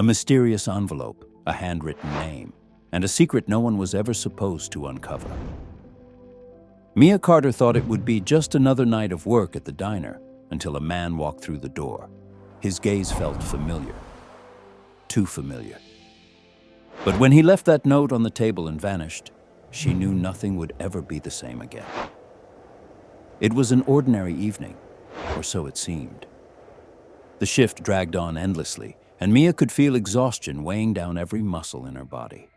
A mysterious envelope, a handwritten name, and a secret no one was ever supposed to uncover. Mia Carter thought it would be just another night of work at the diner until a man walked through the door. His gaze felt familiar. Too familiar. But when he left that note on the table and vanished, she knew nothing would ever be the same again. It was an ordinary evening, or so it seemed. The shift dragged on endlessly, and Mia could feel exhaustion weighing down every muscle in her body.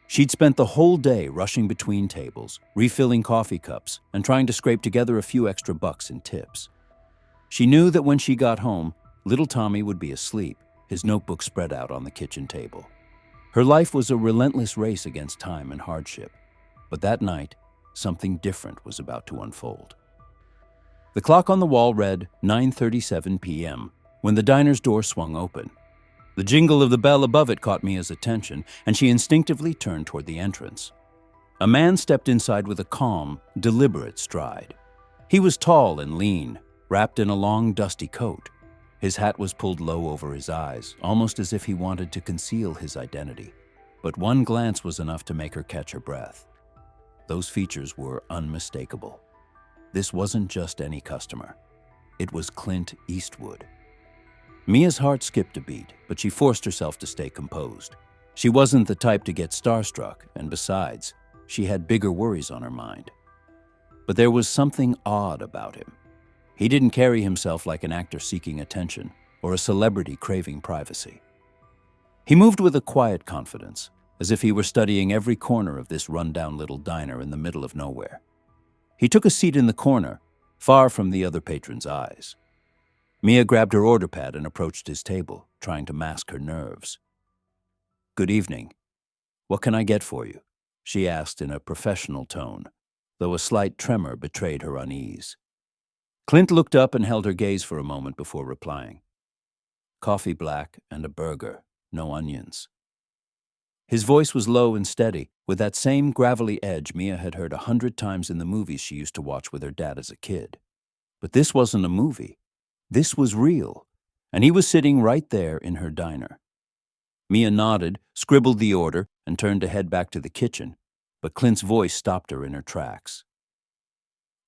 She'd spent the whole day rushing between tables, refilling coffee cups, and trying to scrape together a few extra bucks in tips. She knew that when she got home, little Tommy would be asleep, his notebook spread out on the kitchen table. Her life was a relentless race against time and hardship. But that night, something different was about to unfold. The clock on the wall read 9:37 p.m. when the diner's door swung open. The jingle of the bell above it caught Mia's attention, and she instinctively turned toward the entrance. A man stepped inside with a calm, deliberate stride. He was tall and lean, wrapped in a long, dusty coat. His hat was pulled low over his eyes, almost as if he wanted to conceal his identity. But one glance was enough to make her catch her breath. Those features were unmistakable. This wasn't just any customer. It was Clint Eastwood. Mia's heart skipped a beat, but she forced herself to stay composed. She wasn't the type to get starstruck, and besides, she had bigger worries on her mind. But there was something odd about him. He didn't carry himself like an actor seeking attention or a celebrity craving privacy. He moved with a quiet confidence, as if he were studying every corner of this rundown little diner in the middle of nowhere. He took a seat in the corner, far from the other patrons' eyes. Mia grabbed her order pad and approached his table, trying to mask her nerves. "Good evening. What can I get for you?" she asked in a professional tone, though a slight tremor betrayed her unease. Clint looked up and held her gaze for a moment before replying. "Coffee black and a burger, no onions." His voice was low and steady, with that same gravelly edge Mia had heard 100 times in the movies she used to watch with her dad as a kid. But this wasn't a movie. This was real, and he was sitting right there in her diner. Mia nodded, scribbled the order, and turned to head back to the kitchen, but Clint's voice stopped her in her tracks.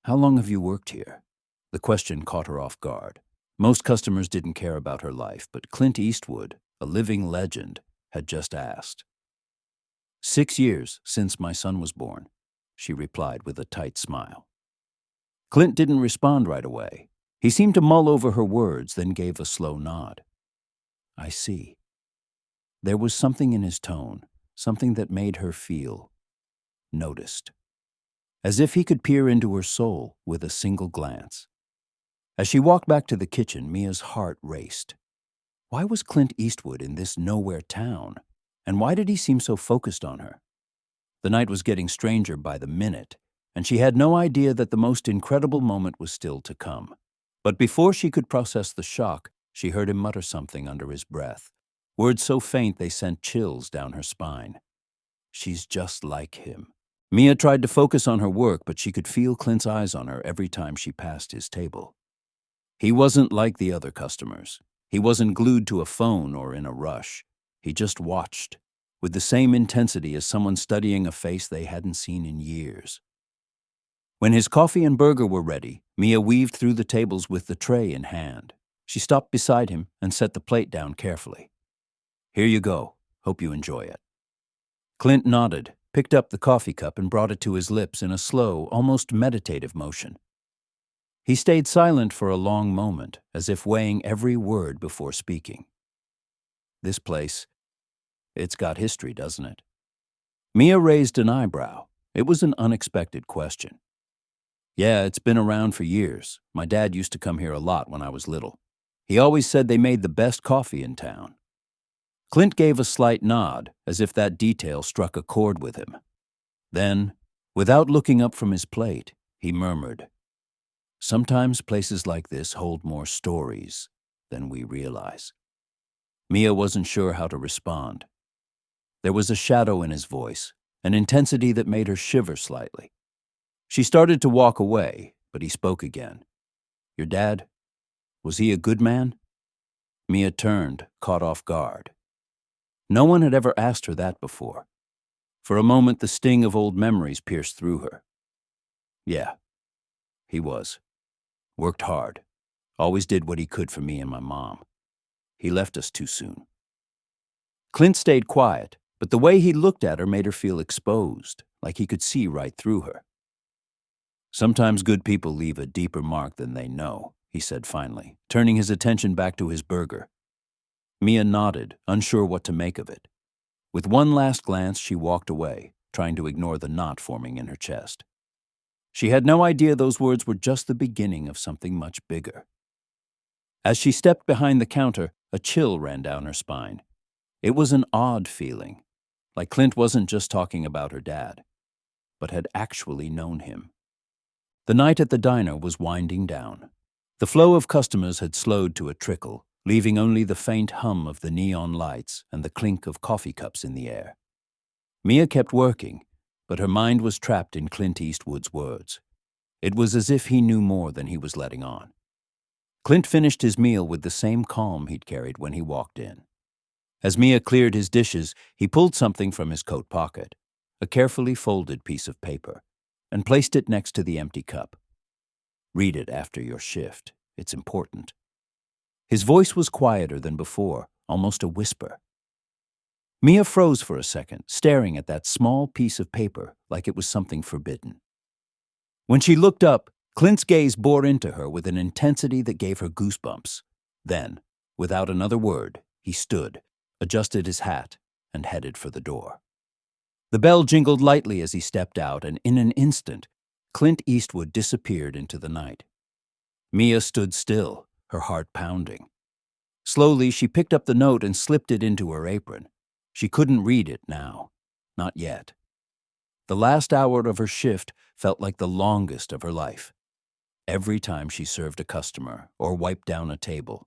"How long have you worked here?" The question caught her off guard. Most customers didn't care about her life, but Clint Eastwood, a living legend, had just asked. 6 years since my son was born," she replied with a tight smile. Clint didn't respond right away. He seemed to mull over her words, then gave a slow nod. "I see." There was something in his tone, something that made her feel noticed, as if he could peer into her soul with a single glance. As she walked back to the kitchen, Mia's heart raced. Why was Clint Eastwood in this nowhere town? And why did he seem so focused on her? The night was getting stranger by the minute, and she had no idea that the most incredible moment was still to come. But before she could process the shock, she heard him mutter something under his breath, words so faint they sent chills down her spine. "She's just like him." Mia tried to focus on her work, but she could feel Clint's eyes on her every time she passed his table. He wasn't like the other customers. He wasn't glued to a phone or in a rush. He just watched, with the same intensity as someone studying a face they hadn't seen in years. When his coffee and burger were ready, Mia weaved through the tables with the tray in hand. She stopped beside him and set the plate down carefully. "Here you go. Hope you enjoy it." Clint nodded, picked up the coffee cup and brought it to his lips in a slow, almost meditative motion. He stayed silent for a long moment, as if weighing every word before speaking. "This place, it's got history, doesn't it?" Mia raised an eyebrow. It was an unexpected question. "Yeah, it's been around for years. My dad used to come here a lot when I was little. He always said they made the best coffee in town." Clint gave a slight nod, as if that detail struck a chord with him. Then, without looking up from his plate, he murmured, "Sometimes places like this hold more stories than we realize." Mia wasn't sure how to respond. There was a shadow in his voice, an intensity that made her shiver slightly. She started to walk away, but he spoke again. "Your dad, was he a good man?" Mia turned, caught off guard. No one had ever asked her that before. For a moment, the sting of old memories pierced through her. Yeah, he was. Worked hard. Always did what he could for me and my mom. He left us too soon. Clint stayed quiet, but the way he looked at her made her feel exposed, like he could see right through her. Sometimes good people leave a deeper mark than they know, he said finally, turning his attention back to his burger. Mia nodded, unsure what to make of it. With one last glance, she walked away, trying to ignore the knot forming in her chest. She had no idea those words were just the beginning of something much bigger. As she stepped behind the counter, a chill ran down her spine. It was an odd feeling, like Clint wasn't just talking about her dad, but had actually known him. The night at the diner was winding down. The flow of customers had slowed to a trickle, leaving only the faint hum of the neon lights and the clink of coffee cups in the air. Mia kept working, but her mind was trapped in Clint Eastwood's words. It was as if he knew more than he was letting on. Clint finished his meal with the same calm he'd carried when he walked in. As Mia cleared his dishes, he pulled something from his coat pocket, a carefully folded piece of paper, and placed it next to the empty cup. Read it after your shift. It's important. His voice was quieter than before, almost a whisper. Mia froze for a second, staring at that small piece of paper like it was something forbidden. When she looked up, Clint's gaze bore into her with an intensity that gave her goosebumps. Then, without another word, he stood, adjusted his hat, and headed for the door. The bell jingled lightly as he stepped out, and in an instant, Clint Eastwood disappeared into the night. Mia stood still, her heart pounding. Slowly, she picked up the note and slipped it into her apron. She couldn't read it now. Not yet. The last hour of her shift felt like the longest of her life. Every time she served a customer or wiped down a table,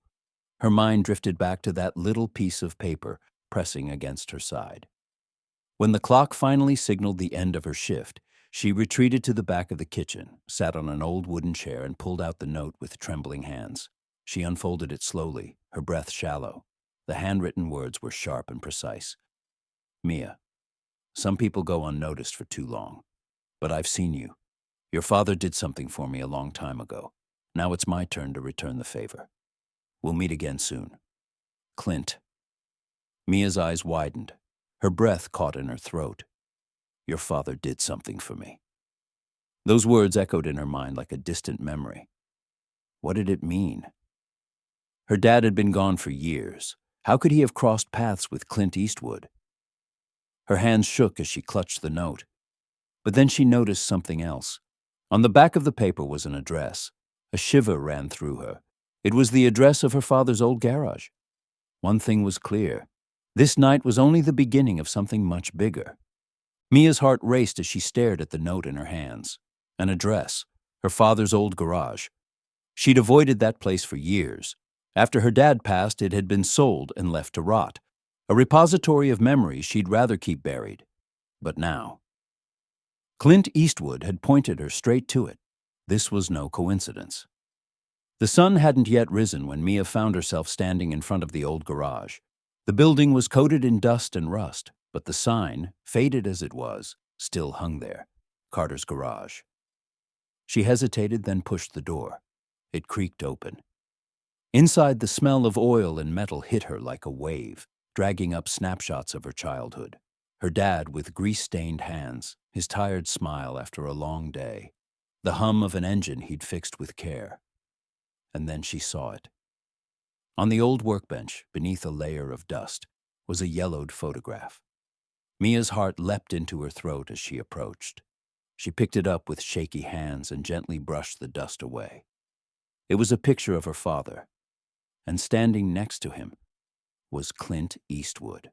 her mind drifted back to that little piece of paper pressing against her side. When the clock finally signaled the end of her shift, she retreated to the back of the kitchen, sat on an old wooden chair, and pulled out the note with trembling hands. She unfolded it slowly, her breath shallow. The handwritten words were sharp and precise. Mia, some people go unnoticed for too long, but I've seen you. Your father did something for me a long time ago. Now it's my turn to return the favor. We'll meet again soon. Clint. Mia's eyes widened. Her breath caught in her throat. Your father did something for me. Those words echoed in her mind like a distant memory. What did it mean? Her dad had been gone for years. How could he have crossed paths with Clint Eastwood? Her hands shook as she clutched the note. But then she noticed something else. On the back of the paper was an address. A shiver ran through her. It was the address of her father's old garage. One thing was clear. This night was only the beginning of something much bigger. Mia's heart raced as she stared at the note in her hands. An address, her father's old garage. She'd avoided that place for years. After her dad passed, it had been sold and left to rot. A repository of memories she'd rather keep buried. But now, Clint Eastwood had pointed her straight to it. This was no coincidence. The sun hadn't yet risen when Mia found herself standing in front of the old garage. The building was coated in dust and rust, but the sign, faded as it was, still hung there. Carter's Garage. She hesitated, then pushed the door. It creaked open. Inside, the smell of oil and metal hit her like a wave, dragging up snapshots of her childhood. Her dad with grease-stained hands, his tired smile after a long day, the hum of an engine he'd fixed with care. And then she saw it. On the old workbench, beneath a layer of dust, was a yellowed photograph. Mia's heart leapt into her throat as she approached. She picked it up with shaky hands and gently brushed the dust away. It was a picture of her father, and standing next to him was Clint Eastwood.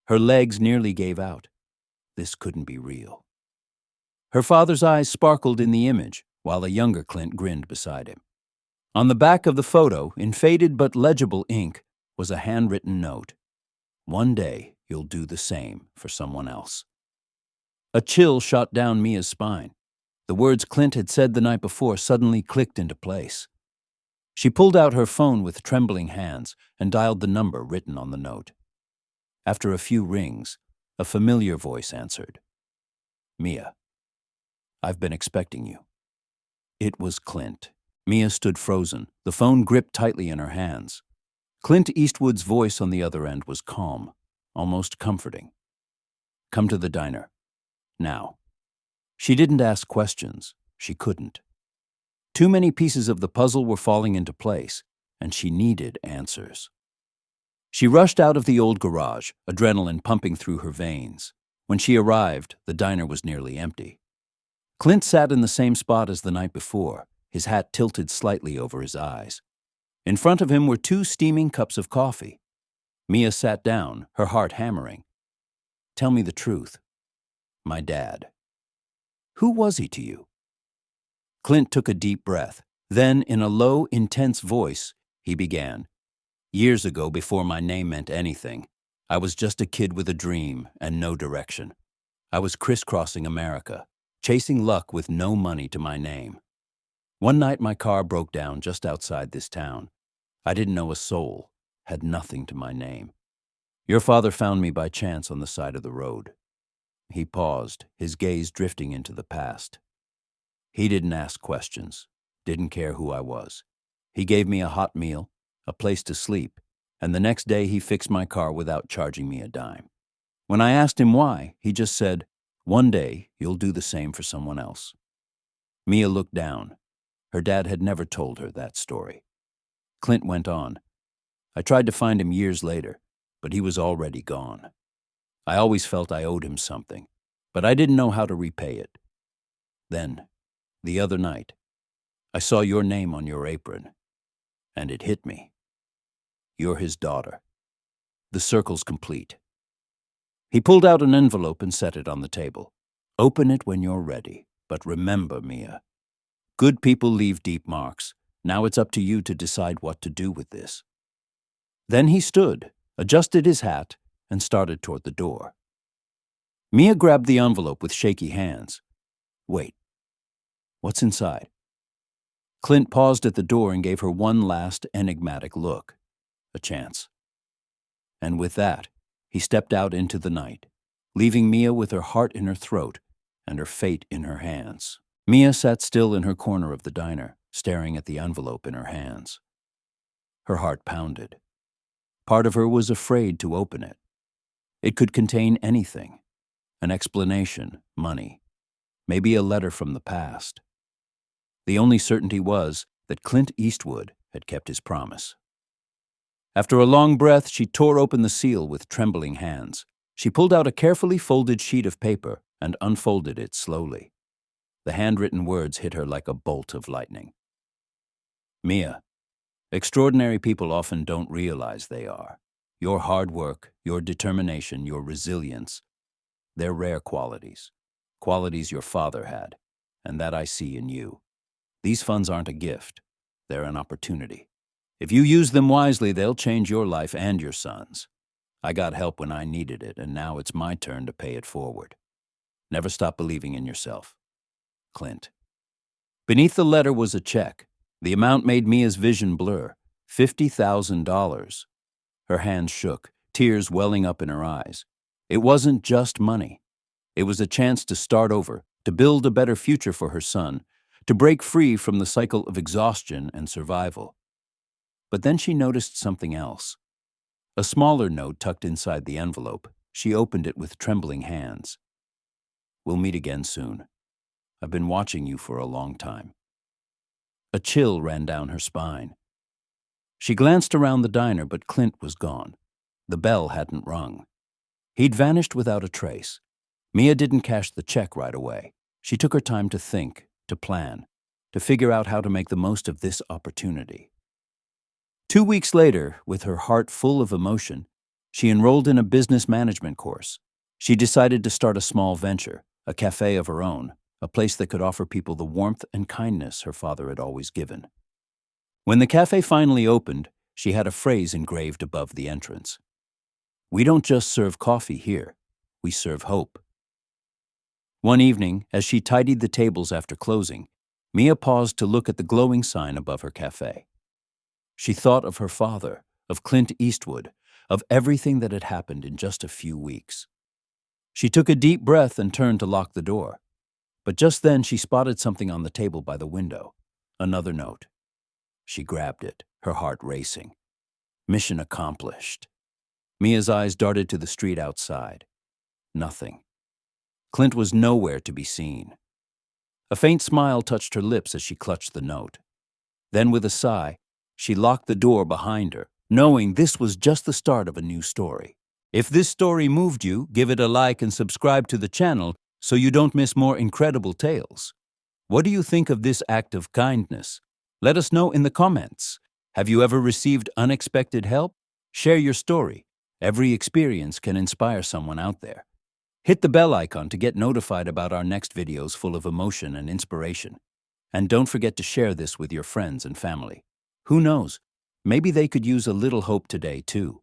Her legs nearly gave out. This couldn't be real. Her father's eyes sparkled in the image, while a younger Clint grinned beside him. On the back of the photo, in faded but legible ink, was a handwritten note. One day, you'll do the same for someone else. A chill shot down Mia's spine. The words Clint had said the night before suddenly clicked into place. She pulled out her phone with trembling hands and dialed the number written on the note. After a few rings, a familiar voice answered. Mia, I've been expecting you. It was Clint. Mia stood frozen, the phone gripped tightly in her hands. Clint Eastwood's voice on the other end was calm, almost comforting. Come to the diner. Now. She didn't ask questions. She couldn't. Too many pieces of the puzzle were falling into place, and she needed answers. She rushed out of the old garage, adrenaline pumping through her veins. When she arrived, the diner was nearly empty. Clint sat in the same spot as the night before, his hat tilted slightly over his eyes. In front of him were 2 steaming cups of coffee. Mia sat down, her heart hammering. Tell me the truth. My dad. Who was he to you? Clint took a deep breath. Then, in a low, intense voice, he began. Years ago, before my name meant anything, I was just a kid with a dream and no direction. I was crisscrossing America, chasing luck with no money to my name. One night my car broke down just outside this town. I didn't know a soul, had nothing to my name. Your father found me by chance on the side of the road. He paused, his gaze drifting into the past. He didn't ask questions, didn't care who I was. He gave me a hot meal, a place to sleep, and the next day he fixed my car without charging me a dime. When I asked him why, he just said, one day you'll do the same for someone else. Mia looked down. Her dad had never told her that story. Clint went on. I tried to find him years later, but he was already gone. I always felt I owed him something, but I didn't know how to repay it. Then, the other night, I saw your name on your apron, and it hit me. You're his daughter. The circle's complete. He pulled out an envelope and set it on the table. Open it when you're ready, but remember, Mia, good people leave deep marks. Now it's up to you to decide what to do with this. Then he stood, adjusted his hat, and started toward the door. Mia grabbed the envelope with shaky hands. Wait. What's inside? Clint paused at the door and gave her one last enigmatic look. A chance. And with that, he stepped out into the night, leaving Mia with her heart in her throat and her fate in her hands. Mia sat still in her corner of the diner, staring at the envelope in her hands. Her heart pounded. Part of her was afraid to open it. It could contain anything. An explanation, money, maybe a letter from the past. The only certainty was that Clint Eastwood had kept his promise. After a long breath, she tore open the seal with trembling hands. She pulled out a carefully folded sheet of paper and unfolded it slowly. The handwritten words hit her like a bolt of lightning. Mia, extraordinary people often don't realize they are. Your hard work, your determination, your resilience, they're rare qualities. Qualities your father had, and that I see in you. These funds aren't a gift. They're an opportunity. If you use them wisely, they'll change your life and your son's. I got help when I needed it, and now it's my turn to pay it forward. Never stop believing in yourself. Clint. Beneath the letter was a check. The amount made Mia's vision blur. $50,000. Her hands shook, tears welling up in her eyes. It wasn't just money. It was a chance to start over, to build a better future for her son, to break free from the cycle of exhaustion and survival. But then she noticed something else. A smaller note tucked inside the envelope. She opened it with trembling hands. We'll meet again soon. I've been watching you for a long time. A chill ran down her spine. She glanced around the diner, but Clint was gone. The bell hadn't rung. He'd vanished without a trace. Mia didn't cash the check right away. She took her time to think, to plan, to figure out how to make the most of this opportunity. 2 weeks later, with her heart full of emotion, she enrolled in a business management course. She decided to start a small venture, a cafe of her own, a place that could offer people the warmth and kindness her father had always given. When the cafe finally opened, she had a phrase engraved above the entrance. We don't just serve coffee here, we serve hope. One evening, as she tidied the tables after closing, Mia paused to look at the glowing sign above her cafe. She thought of her father, of Clint Eastwood, of everything that had happened in just a few weeks. She took a deep breath and turned to lock the door. But just then she spotted something on the table by the window. Another note. She grabbed it, her heart racing. Mission accomplished. Mia's eyes darted to the street outside. Nothing. Clint was nowhere to be seen. A faint smile touched her lips as she clutched the note. Then, with a sigh, she locked the door behind her, knowing this was just the start of a new story. If this story moved you, give it a like and subscribe to the channel so you don't miss more incredible tales. What do you think of this act of kindness? Let us know in the comments. Have you ever received unexpected help? Share your story. Every experience can inspire someone out there. Hit the bell icon to get notified about our next videos full of emotion and inspiration. And don't forget to share this with your friends and family. Who knows? Maybe they could use a little hope today, too.